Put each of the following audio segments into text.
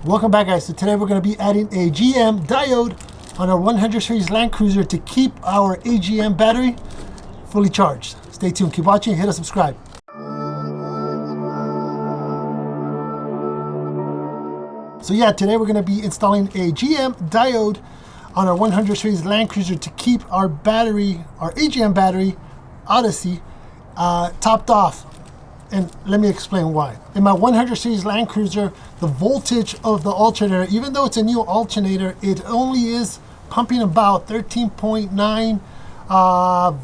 Welcome back, guys. So today we're going to be adding a GM diode on our 100 series Land Cruiser to keep our AGM battery fully charged. Stay tuned, keep watching, hit a subscribe. So yeah, today we're going to be installing a GM diode on our 100 series Land Cruiser to keep our battery, our AGM battery, Odyssey, topped off. And let me explain why. In my 100 series Land Cruiser, the voltage of the alternator, even though it's a new alternator, it only is pumping about 13.9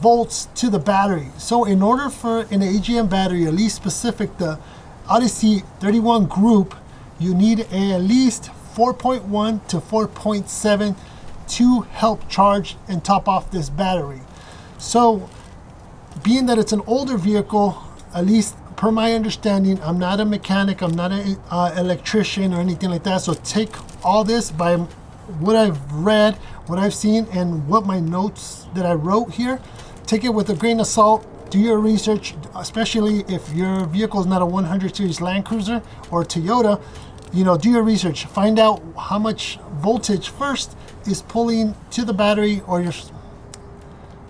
volts to the battery. So in order for an AGM battery, at least specific, the Odyssey 31 group, you need at least 4.1 to 4.7 to help charge and top off this battery. So being that it's an older vehicle, at least per my understanding, I'm not a mechanic, I'm not an electrician or anything like that. So take all this by what I've read, what I've seen, and what my notes that I wrote here. Take it with a grain of salt. Do your research, especially if your vehicle is not a 100 series Land Cruiser or Toyota. You know, do your research. Find out how much voltage first is pulling to the battery, or your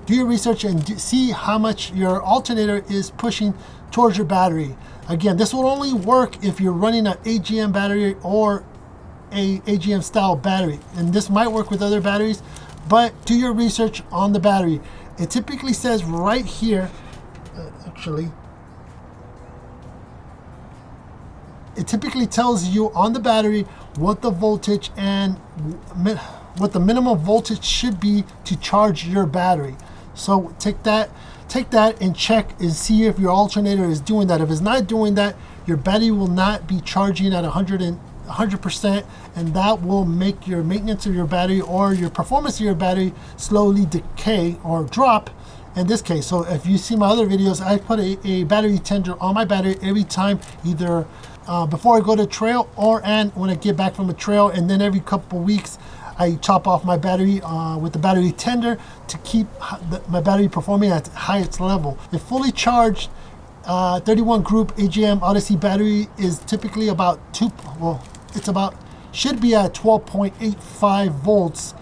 do your research and see how much your alternator is pushing towards your battery. Again, this will only work if you're running an AGM battery or a AGM style battery, and this might work with other batteries, but do your research on the battery. It typically says right here, it typically tells you on the battery what the voltage and what the minimum voltage should be to charge your battery. So take that and check and see if your alternator is doing that. If it's not doing that, your battery will not be charging at 100%, and that will make your maintenance of your battery or your performance of your battery slowly decay or drop in this case. So if you see my other videos, I put a battery tender on my battery every time, either before I go to trail and when I get back from a trail, and then every couple weeks I top off my battery with the battery tender to keep my battery performing at highest level. A fully charged 31 group AGM Odyssey battery is typically about should be at 12.85 volts.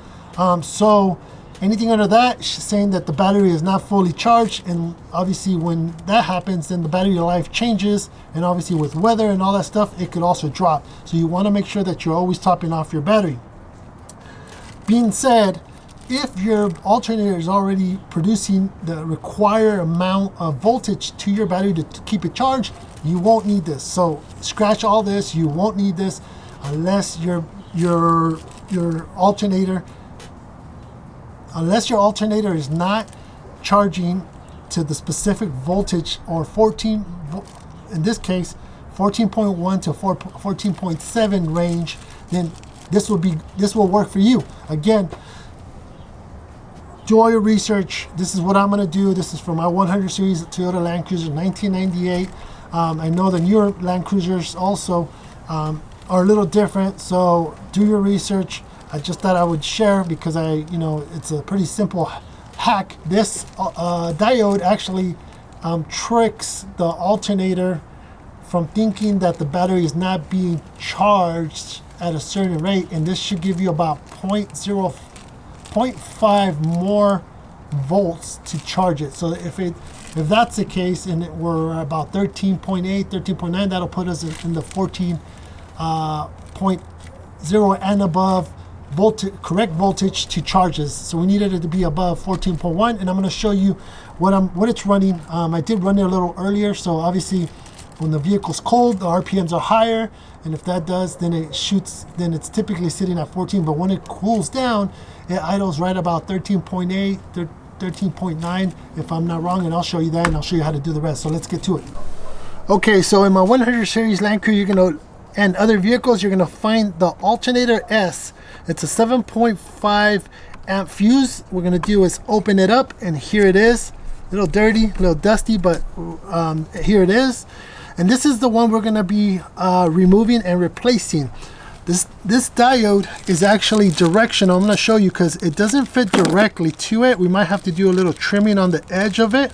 So anything under that is saying that the battery is not fully charged, and obviously when that happens, then the battery life changes, and obviously with weather and all that stuff, it could also drop. So you want to make sure that you're always topping off your battery. Being said, if your alternator is already producing the required amount of voltage to your battery to keep it charged, you won't need this. So scratch all this. You won't need this unless your alternator is not charging to the specific voltage, or in this case 14.1 to 14.7 range, then this will work for you. Again, do all your research. This is what I'm going to do. This is for my 100 series Toyota Land Cruiser 1998. I know the newer Land Cruisers also are a little different, so do your research. I just thought I would share because it's a pretty simple hack. This diode actually tricks the alternator from thinking that the battery is not being charged at a certain rate, and this should give you about 0.5 more volts to charge it. So if that's the case, and we're about 13.8, 13.9, that'll put us in the 14.0 and above correct voltage to charges. So we needed it to be above 14.1, and I'm going to show you what it's running. I did run it a little earlier, so obviously when the vehicle's cold, the RPMs are higher, and if that does, then it's typically sitting at 14, but when it cools down, it idles right about 13.8, 13.9, if I'm not wrong, and I'll show you that, and I'll show you how to do the rest. So let's get to it. Okay, so in my 100 series Land Cruiser, and other vehicles, you're gonna find the Alternator S. It's a 7.5 amp fuse. What we're gonna do is open it up, and here it is. A little dirty, a little dusty, but here it is. And this is the one we're gonna be removing and replacing. This diode is actually directional. I'm gonna show you because it doesn't fit directly to it. We might have to do a little trimming on the edge of it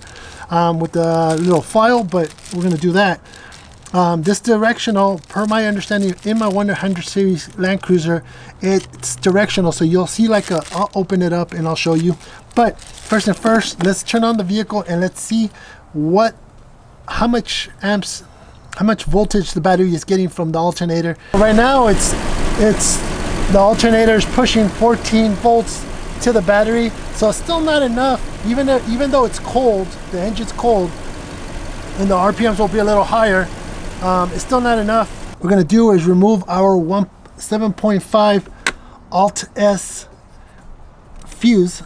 with the little file, but we're gonna do that. This directional, per my understanding, in my 100 series Land Cruiser, it's directional. So you'll see like I'll open it up and I'll show you. But first and first, let's turn on the vehicle and let's see how much amps, how much voltage the battery is getting from the alternator. Right now, it's the alternator is pushing 14 volts to the battery, so it's still not enough. Even though it's cold, the engine's cold, and the RPMs will be a little higher. It's still not enough. What we're gonna do is remove our 7.5 Alt-S fuse.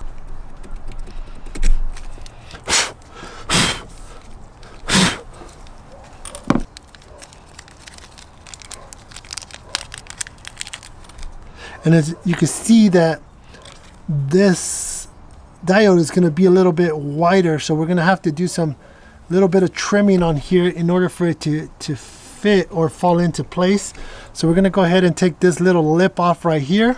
And as you can see that this diode is going to be a little bit wider, so we're going to have to do some little bit of trimming on here in order for it to fit or fall into place. So we're going to go ahead and take this little lip off right here.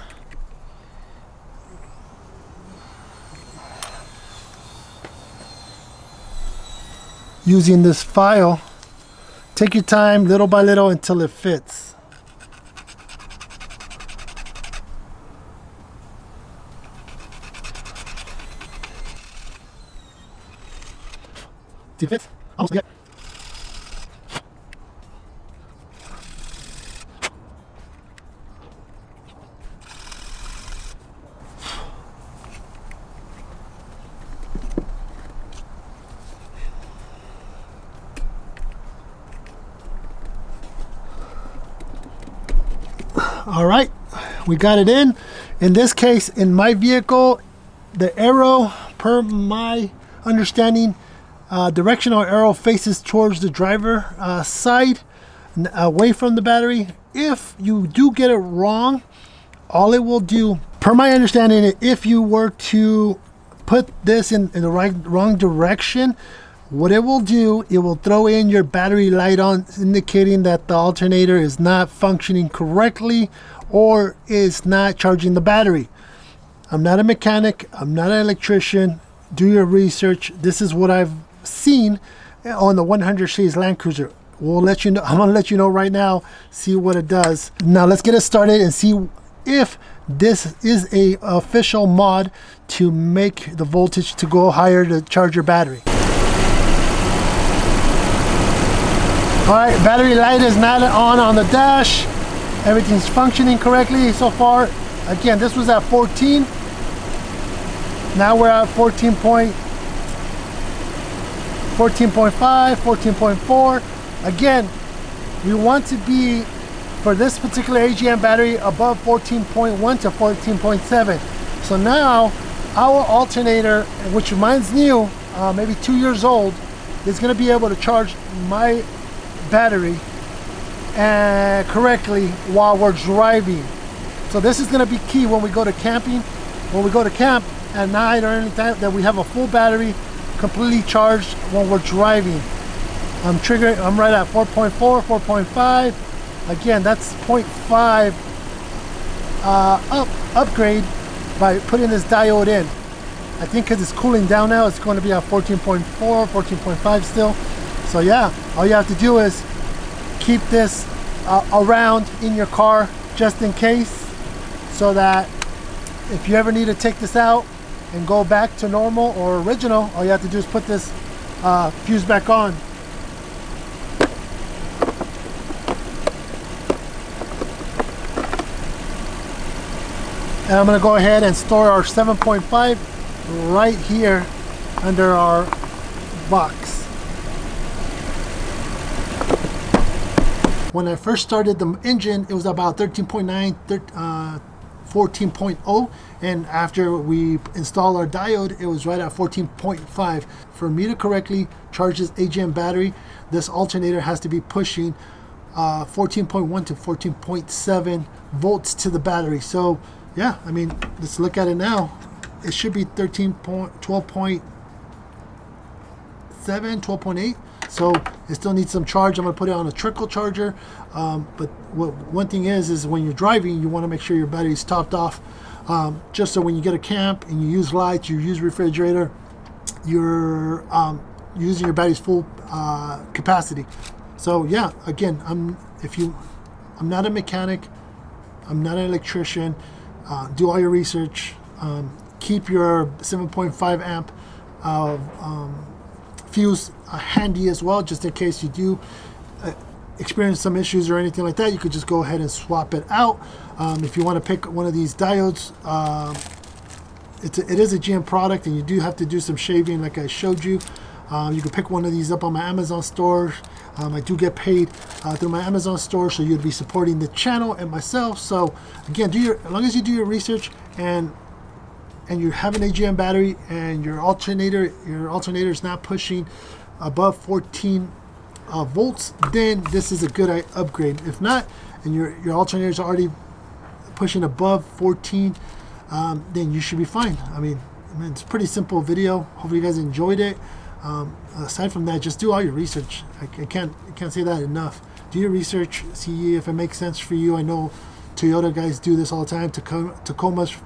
Using this file, take your time little by little until it fits. Fit. Almost get. All right, we got it in. In this case, in my vehicle, the arrow, per my understanding, directional arrow faces towards the driver side, away from the battery. If you do get it wrong, all it will do, per my understanding, if you were to put this in the wrong direction, what it will do, it will throw in your battery light on, indicating that the alternator is not functioning correctly or is not charging the battery. I'm not a mechanic, I'm not an electrician. Do your research. This is what I've seen on the 100 series Land Cruiser. We'll let you know. I'm gonna let you know right now, see what it does. Now let's get it started and see if this is a official mod to make the voltage to go higher to charge your battery. All right, battery light is not on the dash. Everything's functioning correctly so far. Again, this was at 14. Now we're at 14.5, 14.4. Again, we want to be, for this particular AGM battery, above 14.1 to 14.7. So now our alternator, which mine's new, maybe 2 years old, is going to be able to charge my battery correctly while we're driving. So this is going to be key when we go to camping, when we go to camp at night or anything, that we have a full battery completely charged when we're driving. I'm right at 4.4, 4.5. Again, that's 0.5 upgrade by putting this diode in. I think because it's cooling down now, it's going to be at 14.4, 14.5 still. So yeah, all you have to do is keep this around in your car just in case, so that if you ever need to take this out and go back to normal or original, all you have to do is put this fuse back on. And I'm going to go ahead and store our 7.5 right here under our box. When I first started the engine, it was about 13.9, 14.0, and after we install our diode, it was right at 14.5. For me to correctly charge this AGM battery, this alternator has to be pushing 14.1 to 14.7 volts to the battery. So yeah, I mean, let's look at it now. It should be 12.7, 12.8. So it still needs some charge. I'm gonna put it on a trickle charger. But one thing is when you're driving, you wanna make sure your battery's topped off. Just so when you get a camp and you use lights, you use refrigerator, you're using your battery's full capacity. So yeah, again, I'm not a mechanic, I'm not an electrician. Do all your research. Keep your 7.5 amp fuse handy as well, just in case you do experience some issues or anything like that. You could just go ahead and swap it out. If you want to pick one of these diodes, it is a GM product, and you do have to do some shaving like I showed you. You can pick one of these up on my Amazon store. I do get paid through my Amazon store, so you'd be supporting the channel and myself. So again, as long as you do your research and you have an AGM battery and your alternator is not pushing above 14 volts, then this is a good upgrade. If not, and your alternator is already pushing above 14, then you should be fine. I mean, it's a pretty simple video. Hopefully you guys enjoyed it. Aside from that, just do all your research. I can't say that enough. Do your research, see if it makes sense for you. I know Toyota guys do this all the time. Tacoma's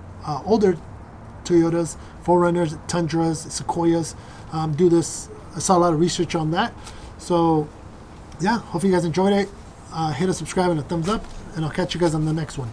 older Toyotas, 4Runners, Tundras, Sequoias do this. I saw a lot of research on that. So yeah, hopefully you guys enjoyed it. Hit a subscribe and a thumbs up, and I'll catch you guys on the next one.